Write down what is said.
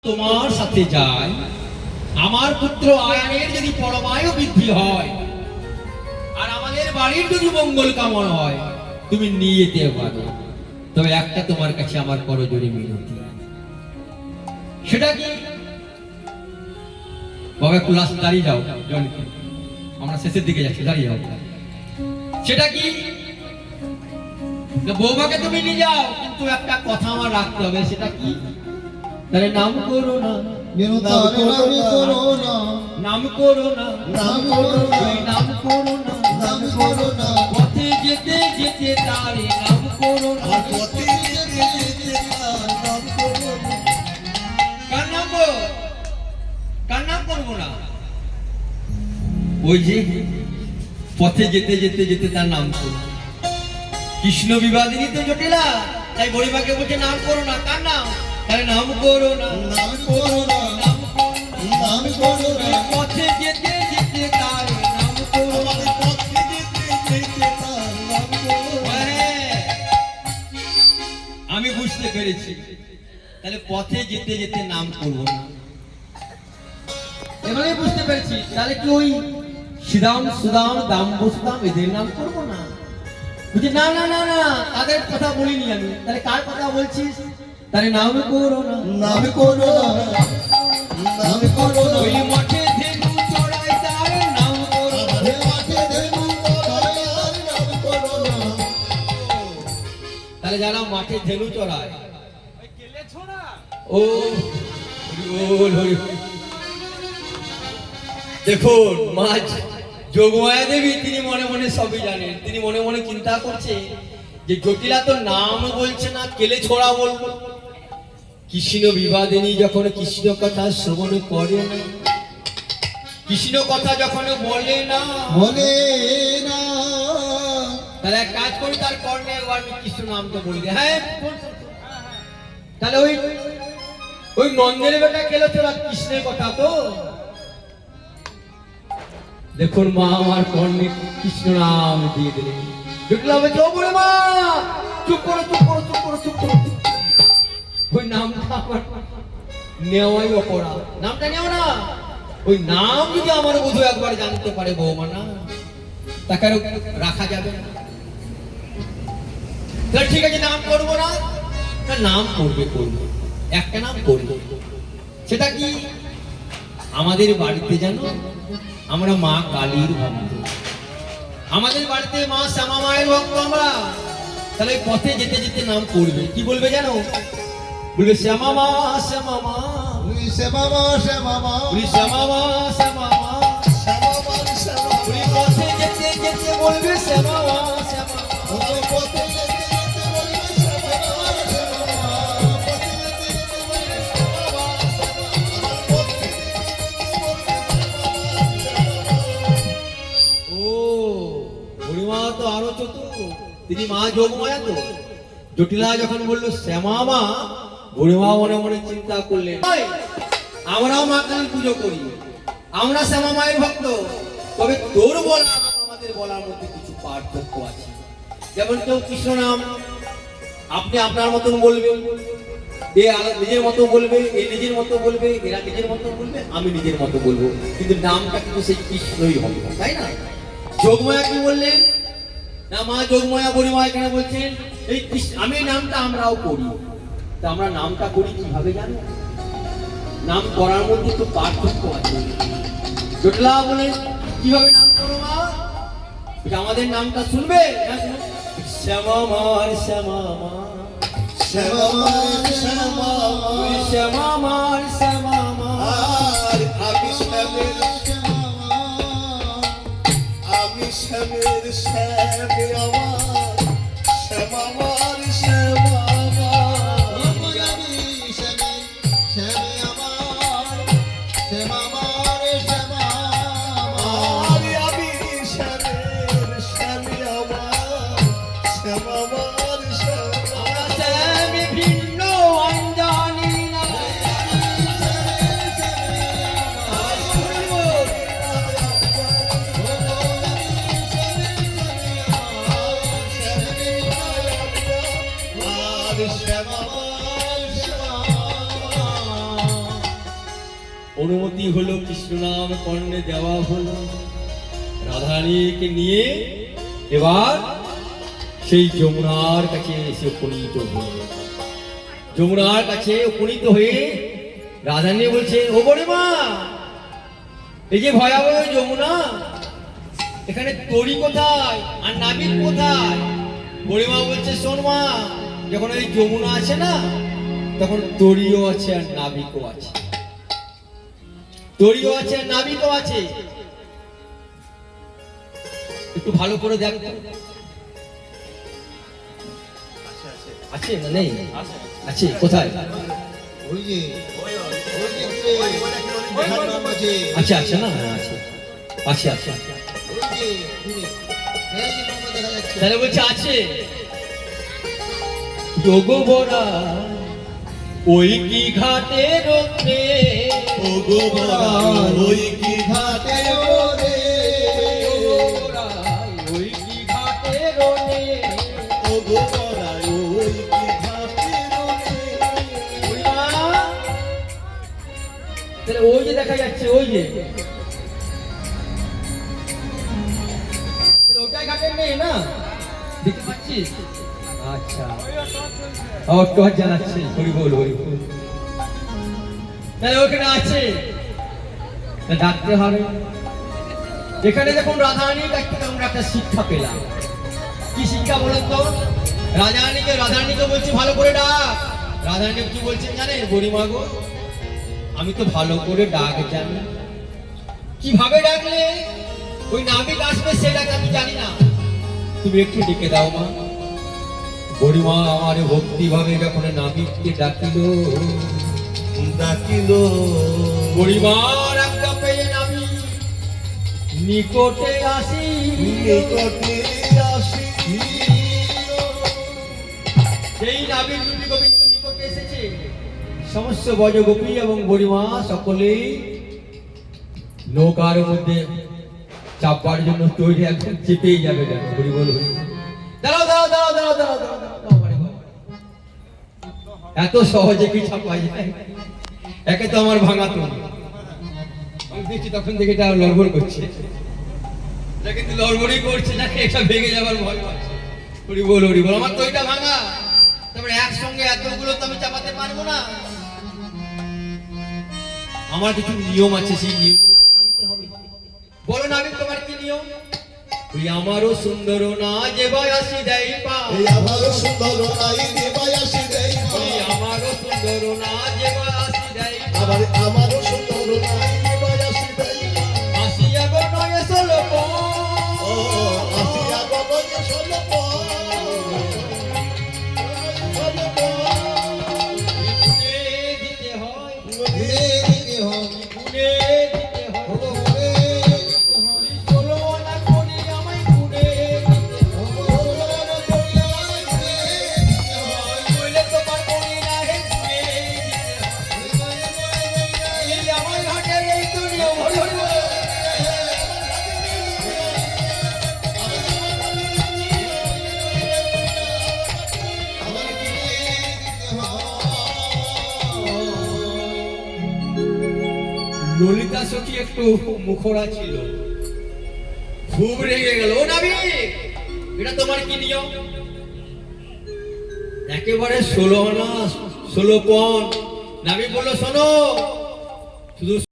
তোমার সাথে যায়, আমার পুত্র আয়ানের যদি পরমায়ু বৃদ্ধি হয় আর আমাদের বাড়ির যদি মঙ্গল কামনা হয়, তুমি নিয়ে যেতে পারো। তবে একটা তোমার কাছে আমার করজোড়ে মিনতি, সেটা কি বাবা? একটু লাস্ট দাঁড়িয়ে যাও, আমরা শেষের দিকে যাচ্ছি, দাঁড়িয়ে যাও। সেটা কি? বৌমাকে তুমি নিয়ে যাও, কিন্তু একটা কথা আমার রাখতে হবে। সেটা কি? তাহলে নাম করো না, নাম করো না, নাম করো না, পথে যেতে যেতে তারে নাম করো না, পথে যেতে যেতে নাম করো না। কার নাম গো? কার নাম করবো না? ওই যে পথে যেতে যেতে যেতে তার নাম করো। কৃষ্ণ বিবাদিনী তো জটিলা, তাই বড়িমাকে বলছে নাম করো না। কার নাম? তাহলে নাম করো না, নাম করো না, নাম করো না, পথে যেতে যেতে তার নাম করো না, পথে যেতে যেতে তার নাম করো না। আমি বুঝতে পেরেছি, তাহলে পথে যেতে যেতে নাম করবো না। এবারে বুঝতে পেরেছি, তাহলে কি ওই শ্রীরাম সুদাম দাম বসতাম এদের নাম করবো না? বুঝি না না না না, তাদের কথা বলিনি আমি। তাহলে কার কথা বলছিস? তারে নাম করো না, নাম করো না, নাম করো না, ওই মাঠে ধেনু চড়াই তার নাম করো না, মাঠে ধেনু চড়াই তার নাম করো না। তাহলে যারা মাঠে ধেনু চড়ায়, ওই কেলে ছোড়া, ও হরি হরি। দেখুন মা যোগমায়া দেবী, তিনি মনে মনে সবই জানেন। তিনি মনে মনে চিন্তা করছে যে জটিলা তো নাম বলছে না, কেলে ছোড়া বলবো। কৃষ্ণ বিবাদিনী যখন কৃষ্ণ কথা শ্রবণ করে না, কৃষ্ণ কথা যখন বলে না, তাহলে এক কাজ করি, তার কর্ণে একবার কৃষ্ণ নাম তো বলি। হ্যাঁ, তাহলে ওই নন্দের বেটা কেলে ছোড়া কৃষ্ণের কথা তো। দেখুন মা আমার কর্ণে কৃষ্ণ নাম দিয়ে দিলেন। জটিলা বলছে, ও বুড়ে মা, চুপ করো, চুপ করো, চুপ করো, চুপ করো। ওই নামটা আমার নেওয়াই অপরাধ। নামটা নেও না। ওই নাম যদি আমার বধূ একবার জানতে পারে বৌমা, না তাকে রাখা যাবে না। ঠিক আছে, নাম করবো না, নাম করবে, করবো একটা নাম করবো। সেটা কি? আমাদের বাড়িতে জানো আমরা মা কালীর ভক্ত, আমাদের বাড়িতে মা শ্যামা মায়ের ভক্ত আমরা। তাহলে পথে যেতে যেতে নাম করবে, কি বলবে জানো? বলবে শ্যামা মা, শ্যামা মা, শ্যামা মা, শ্যামা মা, শ্যামা মা, শ্যামা মা, শ্যামা মা, শ্যামা মা। পথে যেতে যেতে বলবে শ্যামা মা, শ্যামা মা, পথে যেতে যেতে বলবে শ্যামা মা, শ্যামা মা, পথে যেতে যেতে বলবে শ্যামা মা, শ্যামা মা। ও বুড়িমা তো আরো চতুর, তিনি মা যোগমায়া তো। জটিলা যখন বললো শ্যামা মা, বুড়িমা মনে মনে চিন্তা করলেন, আমরাও মা কালী পুজো করি, আমরা শ্যামা মায়ের ভক্ত, তবে তোর বলা আমাদের বলার মধ্যে কিছু পার্থক্য আছে। যেমন কেউ কৃষ্ণ নাম আপনি আপনার মতন বলবেন, এ নিজের মতো বলবে, এ নিজের মতো বলবে, এরা নিজের মতো বলবে, আমি নিজের মতো বলবো, কিন্তু নামটা কিন্তু সেই কৃষ্ণই হবে, তাই না? যোগমায়া কি বললেন? না মা যোগমায়া বুড়িমা এখানে বলছেন এই আমি নামটা আমরাও করি। তা আমরা নামটা করি কিভাবে জানো? নাম করার মধ্যে তো পার্থক্য আছে। জটিলা বলেন কিভাবে নাম করো মা? আমাদের নামটা শুনবে, শ্যামা মার শ্যামা মা, শ্যামা মার শ্যামা মা, শ্যামা মার শ্যামা মা, আমি শ্যামের শ্যামা মা, আমি শ্যামের শ্যামে আমার, শ্যামা মার শ্যামা মা, আমি শ্যামের শ্যামে আমার, শ্যামা মার শ্যামা মা, আমি শ্যামের শ্যামে আমার, শ্যামা মার শ্যামা। আমরা শ্যামে ভিন্ন অঞ্জনি না, অনুমতি হলো, কৃষ্ণ নাম কর্ণে দেওয়া হলো, রাধারানীকে নিয়ে এবার সেই যমুনার কাছে এসে উপনীত হল। যমুনার কাছে উপনীত হয়ে রাধারানী বলছে, ও বুড়িমা, এই যে ভয়াবহ যমুনা, এখানে তরি কোথায় আর নাবিক কোথায়? বুড়িমা বলছে, শোন মা, যখন ওই যমুনা আছে না, তখন তরিও আছে আর নাবিকও আছে। তরিও আছে আর নাবিকও আছে। একটু ভালো করে দেখ তো। আছে না নেই? আছে কোথায়? ওই যে আচ্ছা আচ্ছা, না আছে আছে আছে। তাহলে বলছে আছে। যোগবরা ওই কি ঘাটে রোদে, যোগবরা ওই কি ঘাটে রোদে, যোগবরা ওই কি ঘাটে রোদে, যোগবরা ওই কি ঘাটে রোদে। তাহলে ওই যে দেখা যাচ্ছে, ওই যে ওটাই ঘাটের নেই না, দেখতে পাচ্ছিস? আচ্ছা, টর্চ জ্বালাচ্ছে, হরি বল হরি বল। তাহলে ওখানে আছে, ডাকতে হবে। এখানে দেখুন রাধারানীর কাছ থেকে আমরা একটা শিক্ষা পেলাম। কি শিক্ষা বলেন তো? রাধারানীকে বলছি ভালো করে ডাক। রাধারানী কি বলছেন জানেন? বুড়িমা গো, আমি তো ভালো করে ডাক জানি। কিভাবে ডাকলে ওই নাবিক আসবে সেটা আমি জানি না, তুমি একটু ডেকে দাও মা। বুড়িমা আমার ভক্তি ভাবে যখন নাবিককে ডাকিল, বুড়িমার একটা পেয়ে নামি নিকটে আসি, নিকটে আসি। সেই নাবিক দুটি গোবিন্দ নিকটে এসেছে। সমস্ত ব্রজগোপী এবং বুড়িমা সকলেই নৌকার মধ্যে চাপবার জন্য তৈরি, একদম চেপেই যাবে। হরি বল হরি বল। দাঁড়াও দাঁড়াও দাঁড়াও দাঁড়াও দাঁড়াও দাঁড়াও দাঁড়াও, বাড়ি বাড়ি। এত সহজে কি চাপা যায়? একে তো আমার ভাঙা তো আমি দেখছি, তখন দেখে এটা লড়বড় করছে, এটা কিন্তু লড়বড়ই করছে না, এটা ভেঙে যাবার ভয় পাচ্ছে। হরি বল হরি বল। আমার তো এটা ভাঙা, তারপরে একসঙ্গে এতগুলো তো আমি চাপাতে পারবো না। আমার কিছু নিয়ম আছে, সেই নিয়ম মানতে হবে। বলো নাবিক, তোমার কি নিয়ম? ওই আমারও সুন্দর না যে বয়সী দেয় পা, এই আমারও সুন্দর নাই যে বয়সী দেয় পা, ওই আমারও সুন্দর না যে বয়সী দেয় পা, আবার আমারও সুন্দর নাই যে বয়সী দেয় পা। আসিয়া গো নয় ষোলো পা, ও আসিয়া গগনে ষোলো পা, ষোলো পা। গুনে দিতে হয়, গুনে দিতে হয়, গুনে দিতে হয়, গুনে দিতে হয়। ষোলো আনা করি আমায় গুনে দিতে হয়, নইলে তোমার করি না হে গুনে দিতে হয়। এই আমার ঘাটের এই তো নিয়ম। হরি হরি বল। ললিতা সখী একটু মুখরা ছিল, খুব রেগে গেল। ও নাবিক, এটা তোমার কি নিয়ম? একেবারে 16 আনা 16 পণ। নাবিক বলল, শোনো, শুধু